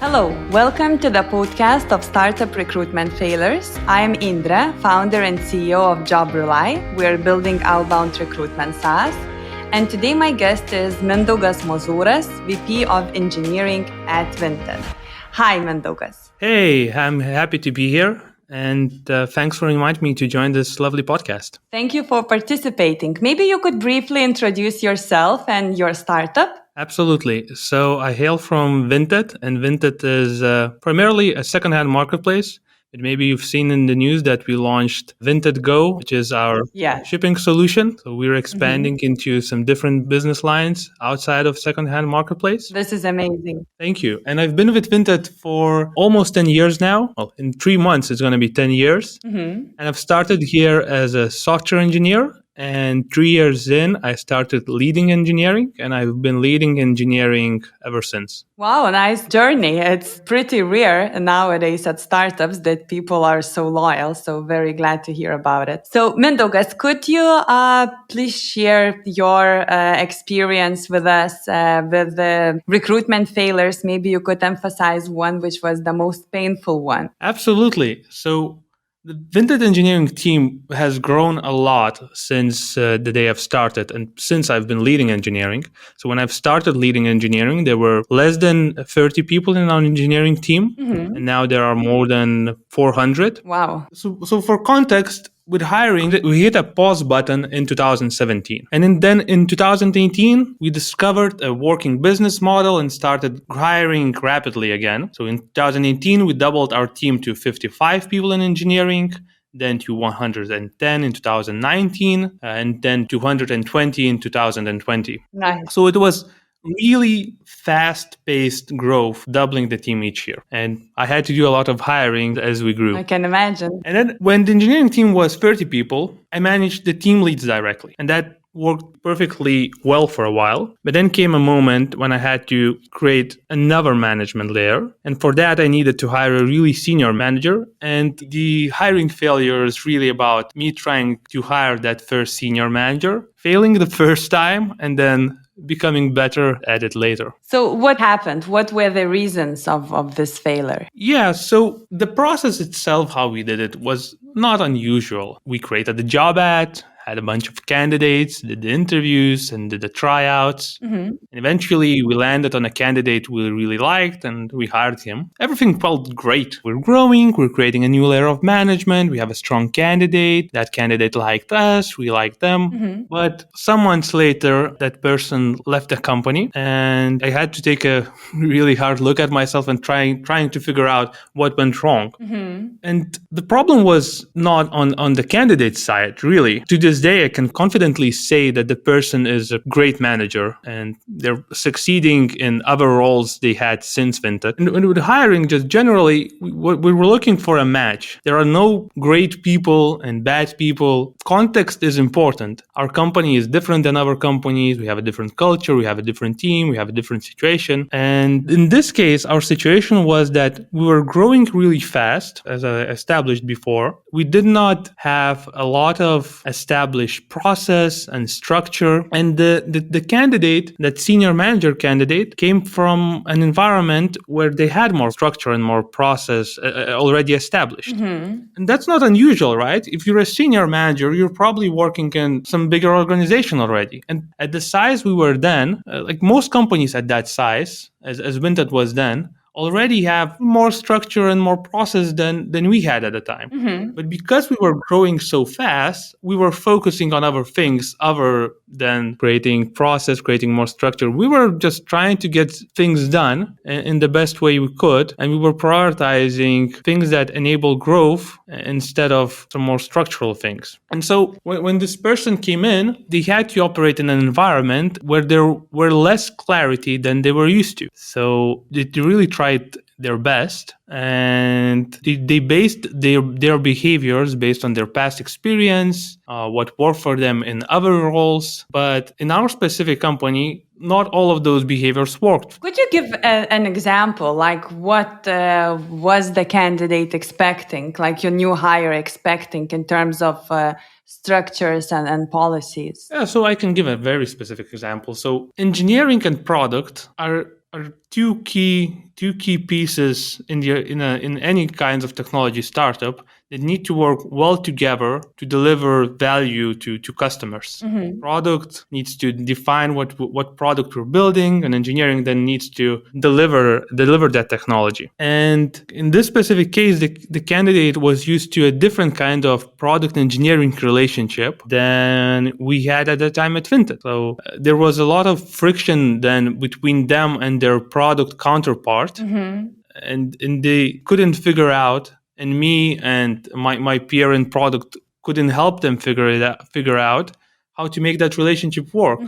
Hello, welcome to the podcast of Startup Recruitment Failures. I am Indra, founder and CEO of JobRely. We are building outbound recruitment SaaS. And today my guest is Mindaugas Mozuras, VP of Engineering at Vinted. Hi, Mindaugas. Hey, I'm happy to be here. And thanks for inviting me to join this lovely podcast. Thank you for participating. Maybe you could briefly introduce yourself and your startup. Absolutely. So I hail from Vinted, and Vinted is primarily a secondhand marketplace. But maybe you've seen in the news that we launched Vinted Go, which is our shipping solution. So we're expanding into some different business lines outside of secondhand marketplace. This is amazing. Thank you. And I've been with Vinted for almost 10 years now. Well, in 3 months, it's going to be 10 years. And I've started here as a software engineer. And 3 years in, I started leading engineering, and I've been leading engineering ever since. Wow, nice journey. It's pretty rare nowadays at startups that people are so loyal. So very glad to hear about it. So Mindaugas, could you please share your experience with us with the recruitment failures? Maybe you could emphasize one which was the most painful one. Absolutely. So the Vinted engineering team has grown a lot since the day I've started and since I've been leading engineering. So when I've started leading engineering, there were less than 30 people in our engineering team. And now there are more than 400. Wow. So for context, with hiring, we hit a pause button in 2017. And then in 2018, we discovered a working business model and started hiring rapidly again. So in 2018, we doubled our team to 55 people in engineering, then to 110 in 2019, and then 220 in 2020. Nice. So it was really fast-paced growth, doubling the team each year. And I had to do a lot of hiring as we grew. I can imagine. And then when the engineering team was 30 people, I managed the team leads directly. And that worked perfectly well for a while. But then came a moment when I had to create another management layer. And for that, I needed to hire a really senior manager. And the hiring failure is really about me trying to hire that first senior manager, failing the first time, and then becoming better at it later. So what happened? What were the reasons of this failure? Yeah, so the process itself, how we did it, was not unusual. We created the job ad, had a bunch of candidates, did the interviews and did the tryouts. And eventually we landed on a candidate we really liked and we hired him. Everything felt great. We're growing, we're creating a new layer of management, we have a strong candidate. That candidate liked us, we liked them. But some months later, that person left the company and I had to take a really hard look at myself and trying to figure out what went wrong. And the problem was not on the candidate side, really. To this day, I can confidently say that the person is a great manager and they're succeeding in other roles they had since Vinted. And with hiring, just generally, we were looking for a match. There are no great people and bad people. Context is important. Our company is different than other companies. We have a different culture. We have a different team. We have a different situation. And in this case, our situation was that we were growing really fast, as I established before. We did not have a lot of established process and structure. And the candidate, that senior manager candidate, came from an environment where they had more structure and more process already established. And that's not unusual, right? If you're a senior manager, you're probably working in some bigger organization already. And at the size we were then, like most companies at that size, as Vinted was then, already have more structure and more process than we had at the time. But because we were growing so fast, we were focusing on other things other than creating process, creating more structure. We were just trying to get things done in the best way we could. And we were prioritizing things that enable growth instead of some more structural things. And so when this person came in, they had to operate in an environment where there were less clarity than they were used to. So they really tried their best and they based their behaviors based on their past experience, what worked for them in other roles. But in our specific company, not all of those behaviors worked. Could you give an example, like what was the candidate expecting, like your new hire expecting in terms of structures and policies? Yeah, so I can give a very specific example. So engineering and product are two key two key pieces in any kinds of technology startup that need to work well together to deliver value to customers. Product needs to define what product we're building, and engineering then needs to deliver that technology. And in this specific case, the candidate was used to a different kind of product engineering relationship than we had at the time at Vinted. So there was a lot of friction then between them and their product counterpart, and they couldn't figure out, and me and my peer in product couldn't help them figure out how to make that relationship work.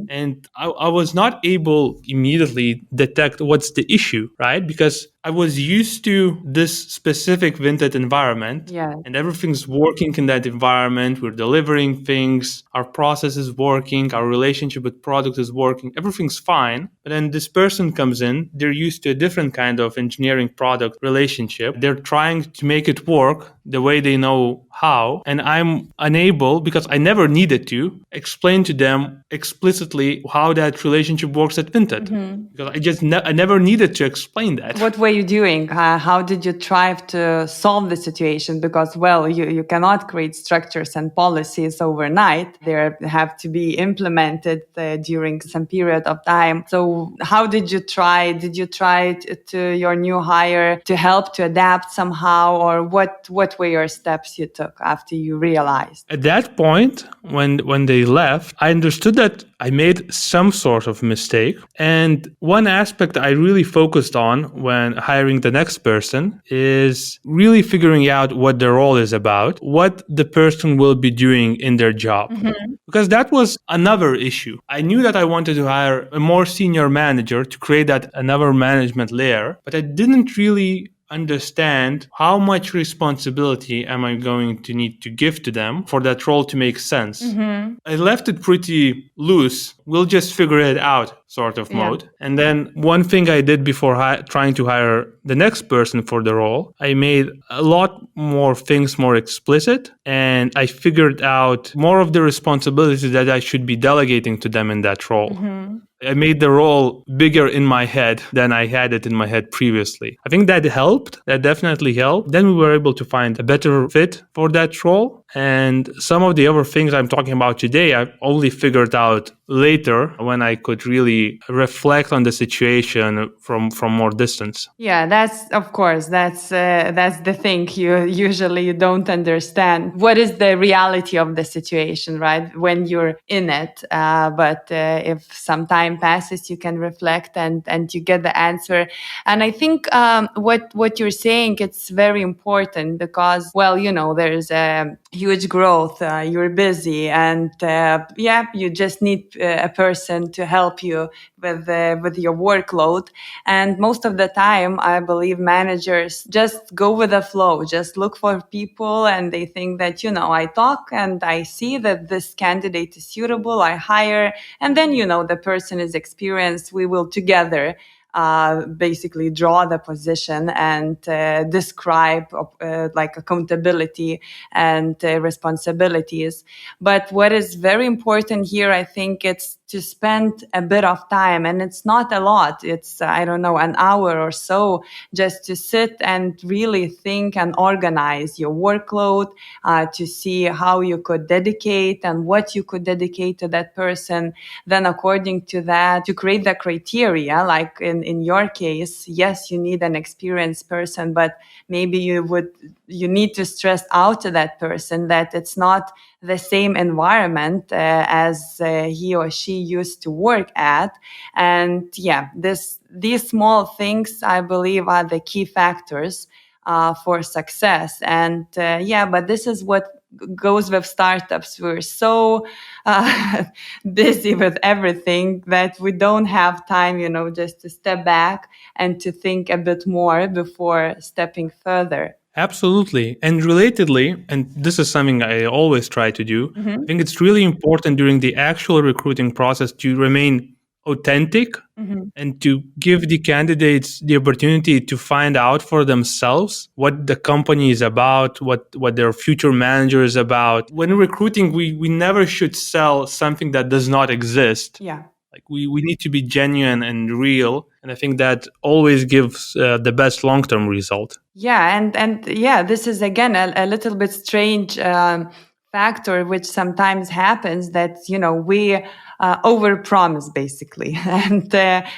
And I was not able immediately detect what's the issue, right? Because I was used to this specific Vinted environment, and everything's working in that environment. We're delivering things, our process is working, our relationship with product is working, everything's fine. But then this person comes in, they're used to a different kind of engineering product relationship. They're trying to make it work the way they know how, and I'm unable, because I never needed to, explain to them explicitly how that relationship works at Vinted. Because I never needed to explain that. What were you doing? How did you try to solve the situation? Because, well, you cannot create structures and policies overnight. They have to be implemented during some period of time. So how did you try? Did you try to your new hire to help to adapt somehow? Or what were your steps you took after you realized? At that point, when they left, I understood that I made some sort of mistake. And one aspect I really focused on when hiring the next person is really figuring out what their role is about, what the person will be doing in their job. Because that was another issue. I knew that I wanted to hire a more senior manager to create that another management layer, but I didn't really understand how much responsibility am I going to need to give to them for that role to make sense. I left it pretty loose. We'll just figure it out sort of mode. And then one thing I did before trying to hire the next person for the role, I made a lot more things more explicit, and I figured out more of the responsibilities that I should be delegating to them in that role. I made the role bigger in my head than I had it in my head previously. I think that helped. That definitely helped. Then we were able to find a better fit for that role. And some of the other things I'm talking about today, I've only figured out later when I could really reflect on the situation from more distance. Yeah, that's the thing. You usually don't understand what is the reality of the situation, right? When you're in it. But if some time passes, you can reflect and you get the answer. And I think what you're saying, it's very important because, well, there's a huge growth. You're busy, and you just need a person to help you with your workload. And most of the time, I believe managers just go with the flow, just look for people, and they think that, I talk and I see that this candidate is suitable, I hire, and then, the person is experienced, we will together basically draw the position and describe like accountability and responsibilities. But what is very important here, I think, it's to spend a bit of time, and it's not a lot. It's, an hour or so, just to sit and really think and organize your workload, to see how you could dedicate and what you could dedicate to that person. Then according to that, to create the criteria, like in your case, yes, you need an experienced person, but maybe you need to stress out to that person that it's not the same environment as he or she used to work at. And these small things, I believe, are the key factors for success. And but this is what goes with startups. We're so busy with everything that we don't have time, just to step back and to think a bit more before stepping further. Absolutely. And relatedly, and this is something I always try to do, I think it's really important during the actual recruiting process to remain authentic and to give the candidates the opportunity to find out for themselves what the company is about, what their future manager is about. When recruiting, we never should sell something that does not exist. Yeah. Like we need to be genuine and real, and I think that always gives the best long-term result. Yeah, and yeah, this is again a little bit strange factor, which sometimes happens, that we overpromise basically, and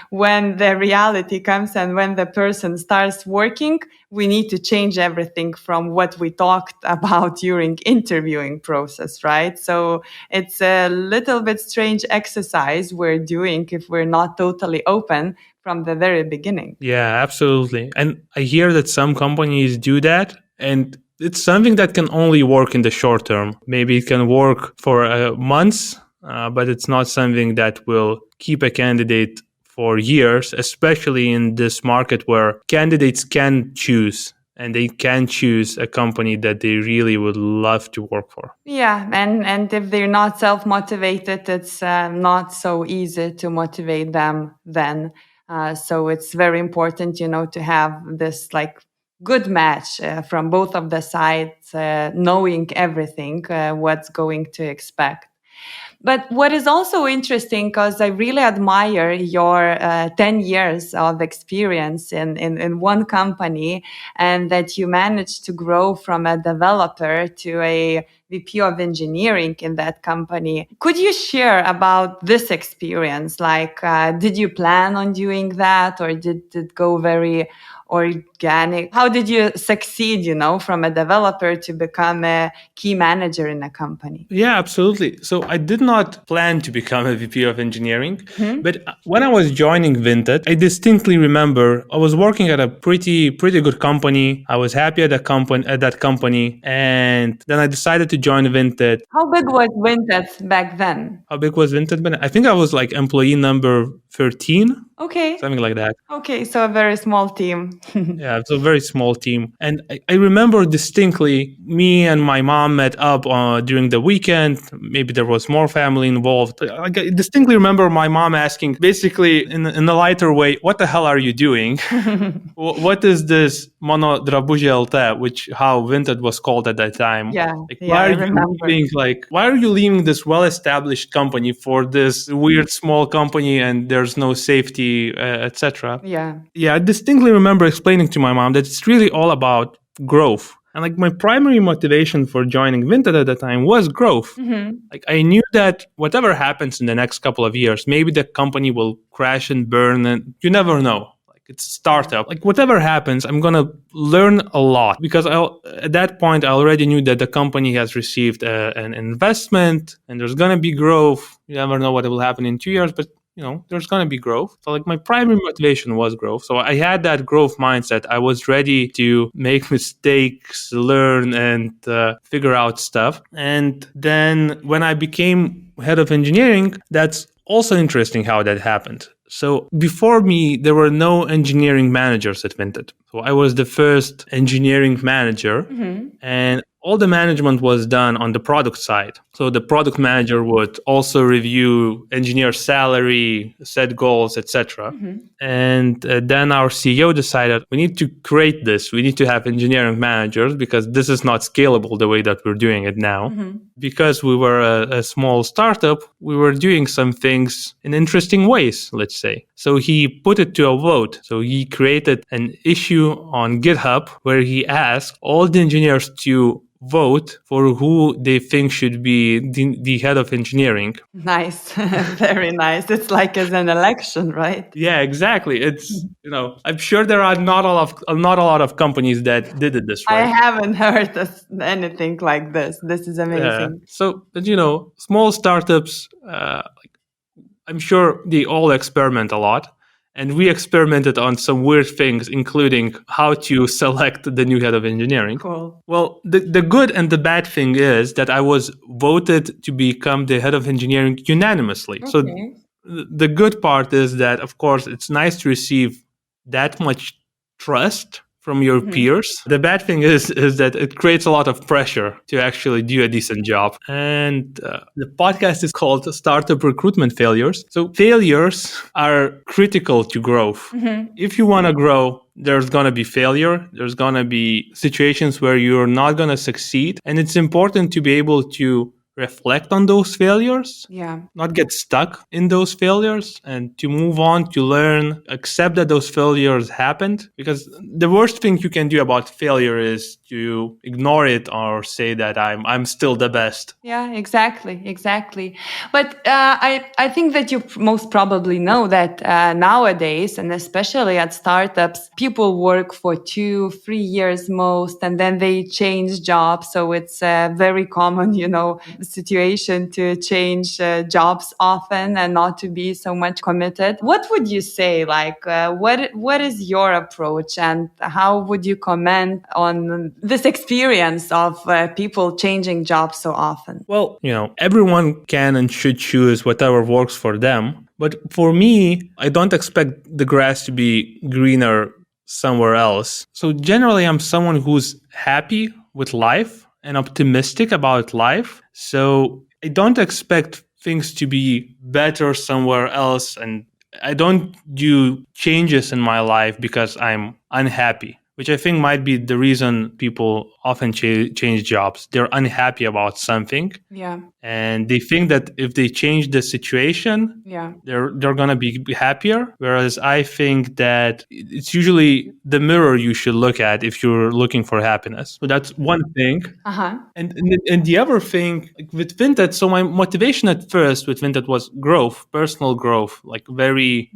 when the reality comes and when the person starts working, we need to change everything from what we talked about during interviewing process, right? So it's a little bit strange exercise we're doing if we're not totally open from the very beginning. Yeah, absolutely. And I hear that some companies do that, and it's something that can only work in the short term. Maybe it can work for months, but it's not something that will keep a candidate for years, especially in this market where candidates can choose, and they can choose a company that they really would love to work for. Yeah, and if they're not self-motivated, it's not so easy to motivate them then. So it's very important, to have this like good match from both of the sides, knowing everything, what's going to expect. But what is also interesting, because I really admire your 10 years of experience in one company, and that you managed to grow from a developer to a VP of engineering in that company. Could you share about this experience? Like, did you plan on doing that, or did it go very organic? How did you succeed, from a developer to become a key manager in a company? Yeah, absolutely. So I did not plan to become a VP of engineering, but when I was joining Vinted, I distinctly remember I was working at a pretty good company. I was happy at that company, and then I decided to join Vinted. How big was Vinted back then? How big was Vinted? I think I was like employee number 13, Okay. something like that. Okay, so a very small team. Yeah, it's a very small team. And I remember distinctly me and my mom met up during the weekend. Maybe there was more family involved. I distinctly remember my mom asking, basically in a lighter way, what the hell are you doing? What is this Mono Drabuži LT, which how Vinted was called at that time? Yeah, Like, yeah, I remember. why are you leaving this well-established company for this weird small company, and there's no safety, etc. Yeah. Yeah, I distinctly remember explaining to my mom that it's really all about growth. And like my primary motivation for joining Vinted at the time was growth. Like I knew that whatever happens in the next couple of years, maybe the company will crash and burn, and you never know. Like it's a startup. Like whatever happens, I'm gonna learn a lot, because at that point I already knew that the company has received an investment and there's gonna be growth. You never know what will happen in 2 years, but there's going to be growth. So like my primary motivation was growth. So I had that growth mindset. I was ready to make mistakes, learn, and figure out stuff. And then when I became head of engineering, that's also interesting how that happened. So before me, there were no engineering managers at Vinted. So I was the first engineering manager, and all the management was done on the product side. So the product manager would also review engineer salary, set goals, etc. And then our CEO decided we need to create this. We need to have engineering managers, because this is not scalable the way that we're doing it now. Because we were a small startup, we were doing some things in interesting ways, let's say. So he put it to a vote. So he created an issue on GitHub where he asked all the engineers to vote for who they think should be the head of engineering. Nice. Very nice. It's like as an election, right? Yeah, exactly. It's I'm sure there are not a lot of companies that did it this way. I haven't heard of anything like this. This is amazing. So, but small startups, I'm sure they all experiment a lot. And we experimented on some weird things, including how to select the new head of engineering. Cool. Well, the good and the bad thing is that I was voted to become the head of engineering unanimously. Okay. So the good part is that, of course, it's nice to receive that much trust from your peers. The bad thing is that it creates a lot of pressure to actually do a decent job. And the podcast is called Startup Recruitment Failures. So failures are critical to growth. If you want to grow, there's going to be failure. There's going to be situations where you're not going to succeed. And it's important to be able to reflect on those failures, Yeah. not get stuck in those failures, and to move on, to learn, accept that those failures happened. Because the worst thing you can do about failure is to ignore it or say that I'm still the best. Yeah, exactly. But I think that you most probably know that nowadays, and especially at startups, people work for 2-3 years most, and then they change jobs. So it's a very common, situation to change jobs often and not to be so much committed. What would you say? Like, what is your approach, and how would you comment on this experience of people changing jobs so often? Well, everyone can and should choose whatever works for them. But for me, I don't expect the grass to be greener somewhere else. So generally, I'm someone who's happy with life and optimistic about life. So I don't expect things to be better somewhere else. And I don't do changes in my life because I'm unhappy, which I think might be the reason people often change jobs. They're unhappy about something. Yeah. And they think that if they change the situation, Yeah. they're gonna be happier. Whereas I think that it's usually the mirror you should look at if you're looking for happiness. So that's one thing. Uh-huh. And the other thing, like with Vinted, so my motivation at first with Vinted was growth, personal growth, like very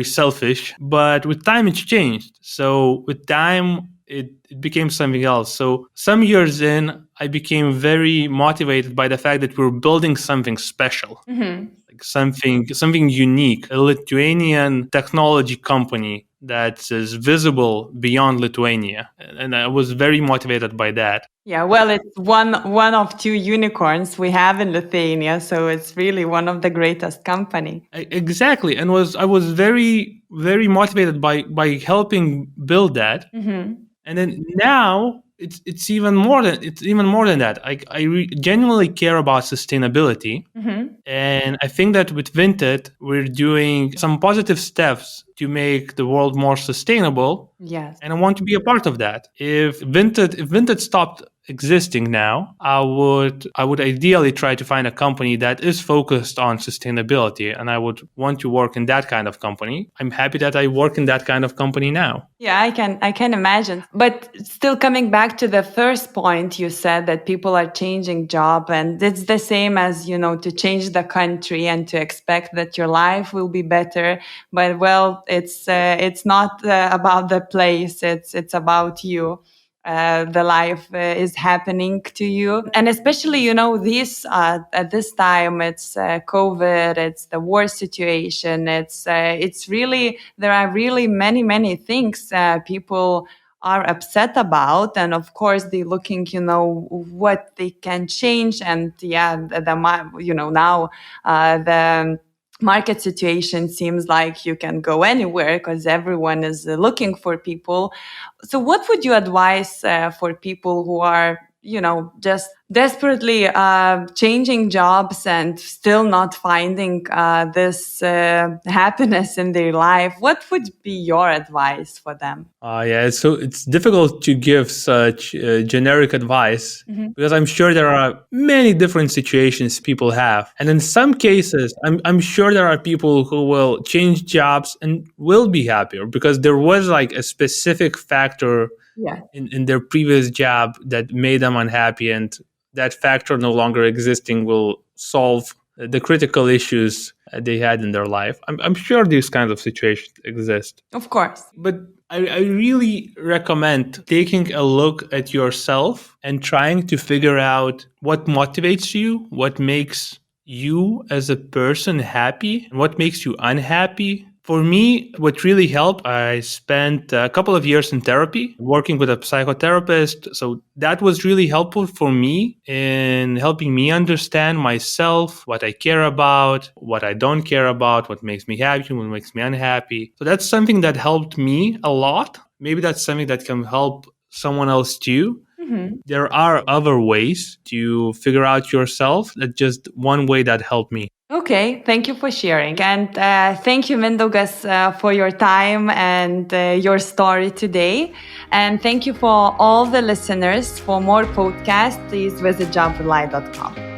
selfish. But with time, it's changed. So with time, it became something else. So some years in, I became very motivated by the fact that we're building something special. Like something unique, a Lithuanian technology company that is visible beyond Lithuania. And I was very motivated by that. Yeah, well, it's one of two unicorns we have in Lithuania, so it's really one of the greatest company. Exactly. And I was very, very motivated by helping build that. And then now it's even more than that. I genuinely care about sustainability. And I think that with Vinted, we're doing some positive steps to make the world more sustainable. Yes. And I want to be a part of that. If Vinted stopped existing now, I would ideally try to find a company that is focused on sustainability, and I would want to work in that kind of company. I'm happy that I work in that kind of company now. Yeah, I can imagine. But still coming back to the first point, you said that people are changing job, and it's the same as, to change the country and to expect that your life will be better. But well, it's not about the place, it's about you. The life is happening to you, and especially this at this time, it's COVID, it's the war situation, it's really, there are really many things people are upset about, and of course they're looking what they can change. And now the market situation seems like you can go anywhere because everyone is looking for people. So what would you advise for people who are, just desperately changing jobs and still not finding this happiness in their life? What would be your advice for them? Yeah, so it's difficult to give such generic advice because I'm sure there are many different situations people have. And in some cases, I'm sure there are people who will change jobs and will be happier because there was like a specific factor in their previous job that made them unhappy, and that factor no longer existing will solve the critical issues they had in their life. I'm sure these kinds of situations exist. Of course. But I really recommend taking a look at yourself and trying to figure out what motivates you, what makes you as a person happy, and what makes you unhappy. For me, what really helped, I spent a couple of years in therapy, working with a psychotherapist. So that was really helpful for me in helping me understand myself, what I care about, what I don't care about, what makes me happy, what makes me unhappy. So that's something that helped me a lot. Maybe that's something that can help someone else too. There are other ways to figure out yourself. That's just one way that helped me. Okay, thank you for sharing. And thank you, Mindaugas, for your time and your story today. And thank you for all the listeners. For more podcasts, please visit jobrely.com.